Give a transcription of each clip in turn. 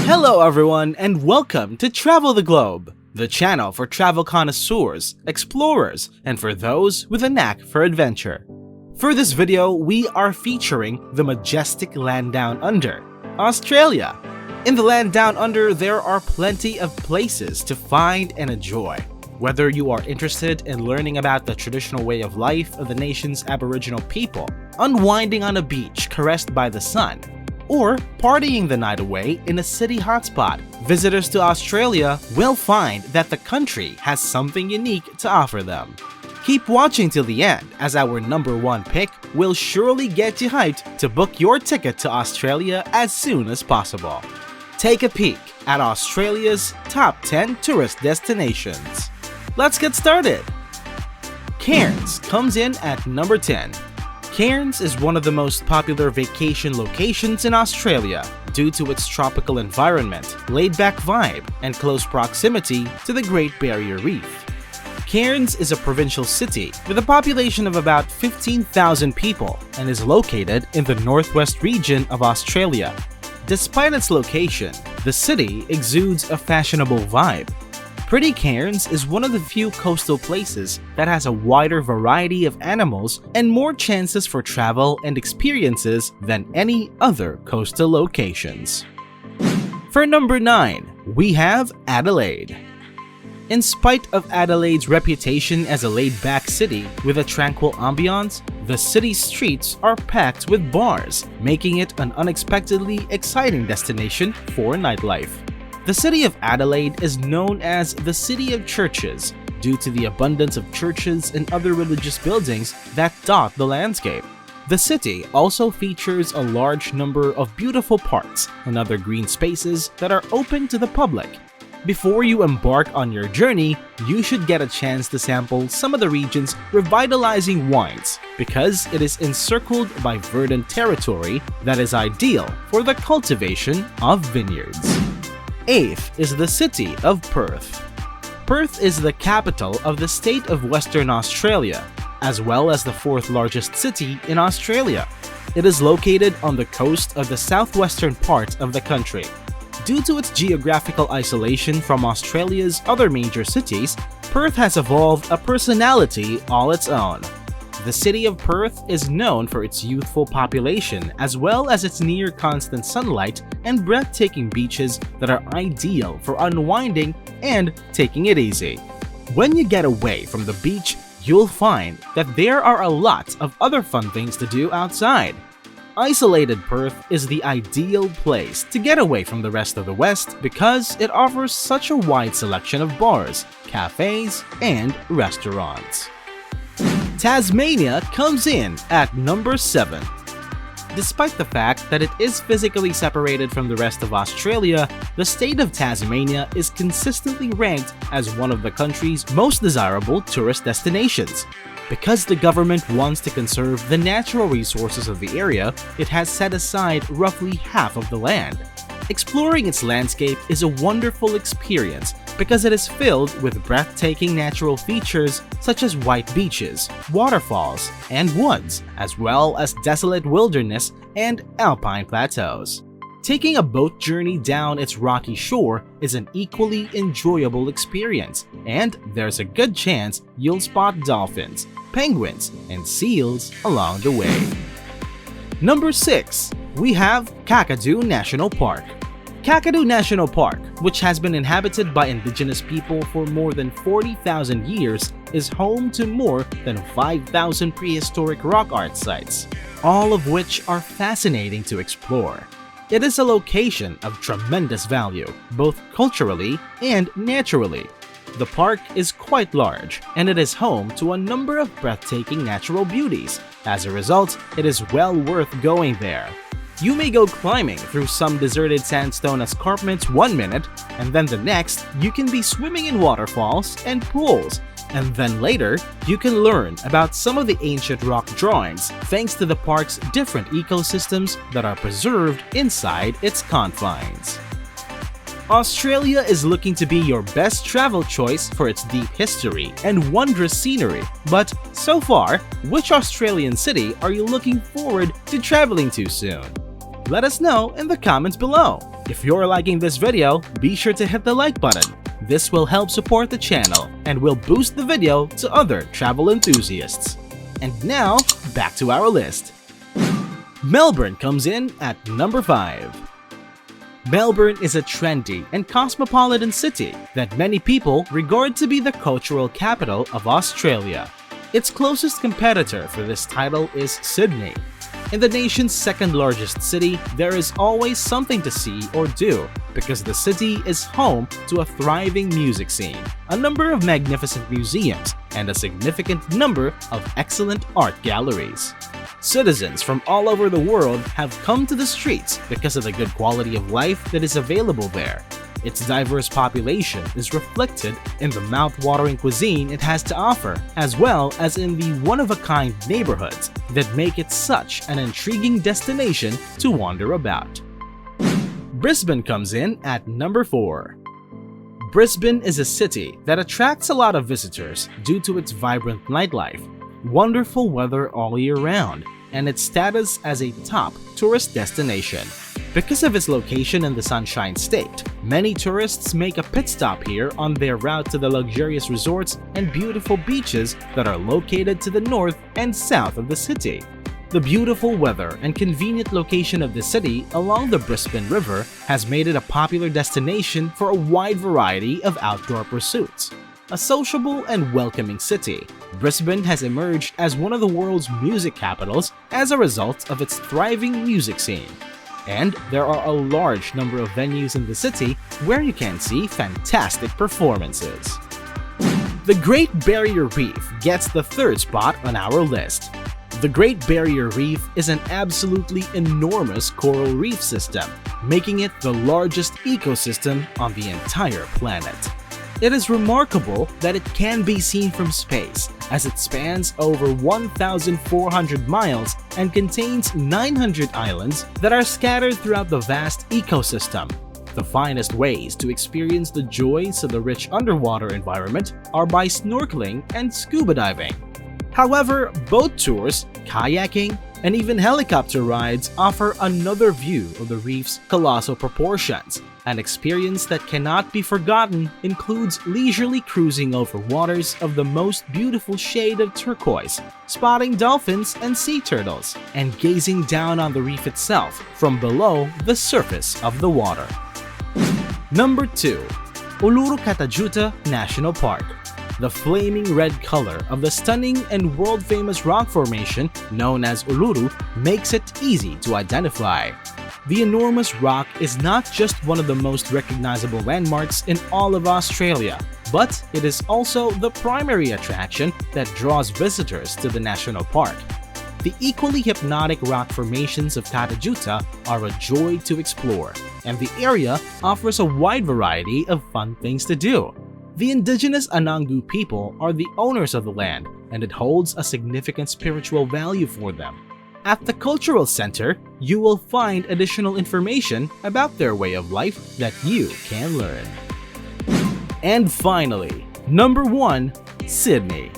Hello everyone and welcome to Travel the Globe, the channel for travel connoisseurs, explorers, and for those with a knack for adventure. For this video, we are featuring the majestic land down under, Australia. In the land down under, there are plenty of places to find and enjoy. Whether you are interested in learning about the traditional way of life of the nation's Aboriginal people, unwinding on a beach caressed by the sun, or partying the night away in a city hotspot, visitors to Australia will find that the country has something unique to offer them. Keep watching till the end, as our number one pick will surely get you hyped to book your ticket to Australia as soon as possible. Take a peek at Australia's top 10 tourist destinations. Let's get started! Cairns comes in at number 10. Cairns is one of the most popular vacation locations in Australia due to its tropical environment, laid-back vibe, and close proximity to the Great Barrier Reef. Cairns is a provincial city with a population of about 15,000 people and is located in the northwest region of Australia. Despite its location, the city exudes a fashionable vibe. Pretty Cairns is one of the few coastal places that has a wider variety of animals and more chances for travel and experiences than any other coastal locations. For number 9, we have Adelaide. In spite of Adelaide's reputation as a laid-back city with a tranquil ambiance, the city's streets are packed with bars, making it an unexpectedly exciting destination for nightlife. The city of Adelaide is known as the City of Churches due to the abundance of churches and other religious buildings that dot the landscape. The city also features a large number of beautiful parks and other green spaces that are open to the public. Before you embark on your journey, you should get a chance to sample some of the region's revitalizing wines because it is encircled by verdant territory that is ideal for the cultivation of vineyards. 8th is the city of Perth. Perth is the capital of the state of Western Australia, as well as the 4th largest city in Australia. It is located on the coast of the southwestern part of the country. Due to its geographical isolation from Australia's other major cities, Perth has evolved a personality all its own. The city of Perth is known for its youthful population as well as its near-constant sunlight and breathtaking beaches that are ideal for unwinding and taking it easy. When you get away from the beach, you'll find that there are a lot of other fun things to do outside. Isolated Perth is the ideal place to get away from the rest of the West because it offers such a wide selection of bars, cafes, and restaurants. Tasmania comes in at number 7. Despite the fact that it is physically separated from the rest of Australia, the state of Tasmania is consistently ranked as one of the country's most desirable tourist destinations. Because the government wants to conserve the natural resources of the area, it has set aside roughly half of the land. Exploring its landscape is a wonderful experience because it is filled with breathtaking natural features such as white beaches, waterfalls, and woods, as well as desolate wilderness and alpine plateaus. Taking a boat journey down its rocky shore is an equally enjoyable experience, and there's a good chance you'll spot dolphins, penguins, and seals along the way. Number 6, we have Kakadu National Park. Kakadu National Park, which has been inhabited by indigenous people for more than 40,000 years, is home to more than 5,000 prehistoric rock art sites, all of which are fascinating to explore. It is a location of tremendous value, both culturally and naturally. The park is quite large, and it is home to a number of breathtaking natural beauties. As a result, it is well worth going there. You may go climbing through some deserted sandstone escarpments one minute, and then the next, you can be swimming in waterfalls and pools. And then later, you can learn about some of the ancient rock drawings thanks to the park's different ecosystems that are preserved inside its confines. Australia is looking to be your best travel choice for its deep history and wondrous scenery, but so far, which Australian city are you looking forward to traveling to soon? Let us know in the comments below. If you're liking this video, be sure to hit the like button. This will help support the channel and will boost the video to other travel enthusiasts. And now, back to our list. Melbourne comes in at number 5. Melbourne is a trendy and cosmopolitan city that many people regard to be the cultural capital of Australia. Its closest competitor for this title is Sydney. In the nation's second largest city, there is always something to see or do because the city is home to a thriving music scene, a number of magnificent museums, and a significant number of excellent art galleries. Citizens from all over the world have come to the streets because of the good quality of life that is available there. Its diverse population is reflected in the mouth-watering cuisine it has to offer, as well as in the one-of-a-kind neighborhoods that make it such an intriguing destination to wander about. Brisbane comes in at number 4. Brisbane is a city that attracts a lot of visitors due to its vibrant nightlife, wonderful weather all year round, and its status as a top tourist destination. Because of its location in the Sunshine State, many tourists make a pit stop here on their route to the luxurious resorts and beautiful beaches that are located to the north and south of the city. The beautiful weather and convenient location of the city along the Brisbane River has made it a popular destination for a wide variety of outdoor pursuits. A sociable and welcoming city, Brisbane has emerged as one of the world's music capitals as a result of its thriving music scene. And there are a large number of venues in the city where you can see fantastic performances. The Great Barrier Reef gets the third spot on our list. The Great Barrier Reef is an absolutely enormous coral reef system, making it the largest ecosystem on the entire planet. It is remarkable that it can be seen from space, as it spans over 1,400 miles and contains 900 islands that are scattered throughout the vast ecosystem. The finest ways to experience the joys of the rich underwater environment are by snorkeling and scuba diving. However, boat tours, kayaking, and even helicopter rides offer another view of the reef's colossal proportions. An experience that cannot be forgotten includes leisurely cruising over waters of the most beautiful shade of turquoise, spotting dolphins and sea turtles, and gazing down on the reef itself from below the surface of the water. Number 2. Uluru-Kata National Park. The flaming red color of the stunning and world-famous rock formation known as Uluru makes it easy to identify. The enormous rock is not just one of the most recognizable landmarks in all of Australia, but it is also the primary attraction that draws visitors to the national park. The equally hypnotic rock formations of Tjuta are a joy to explore, and the area offers a wide variety of fun things to do. The indigenous Anangu people are the owners of the land, and it holds a significant spiritual value for them. At the Cultural Center, you will find additional information about their way of life that you can learn. And finally, number 1, Sydney.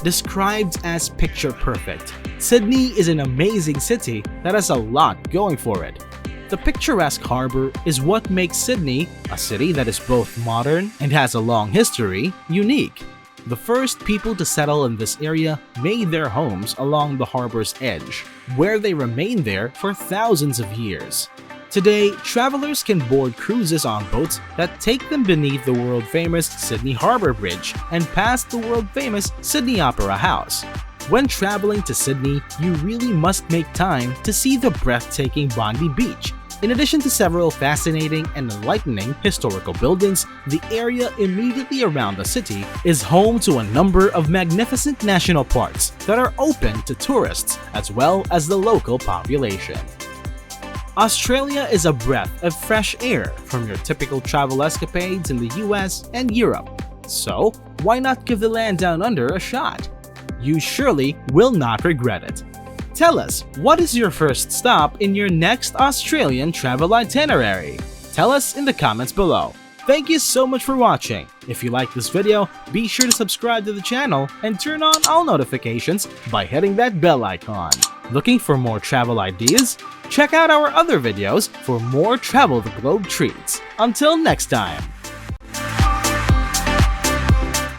Described as picture perfect, Sydney is an amazing city that has a lot going for it. The picturesque harbor is what makes Sydney, a city that is both modern and has a long history, unique. The first people to settle in this area made their homes along the harbor's edge, where they remained there for thousands of years. Today, travelers can board cruises on boats that take them beneath the world-famous Sydney Harbour Bridge and past the world-famous Sydney Opera House. When traveling to Sydney, you really must make time to see the breathtaking Bondi Beach. In addition to several fascinating and enlightening historical buildings, the area immediately around the city is home to a number of magnificent national parks that are open to tourists as well as the local population. Australia is a breath of fresh air from your typical travel escapades in the US and Europe. So, why not give the land down under a shot? You surely will not regret it. Tell us, what is your first stop in your next Australian travel itinerary? Tell us in the comments below. Thank you so much for watching. If you like this video, be sure to subscribe to the channel and turn on all notifications by hitting that bell icon. Looking for more travel ideas? Check out our other videos for more travel the globe treats. Until next time!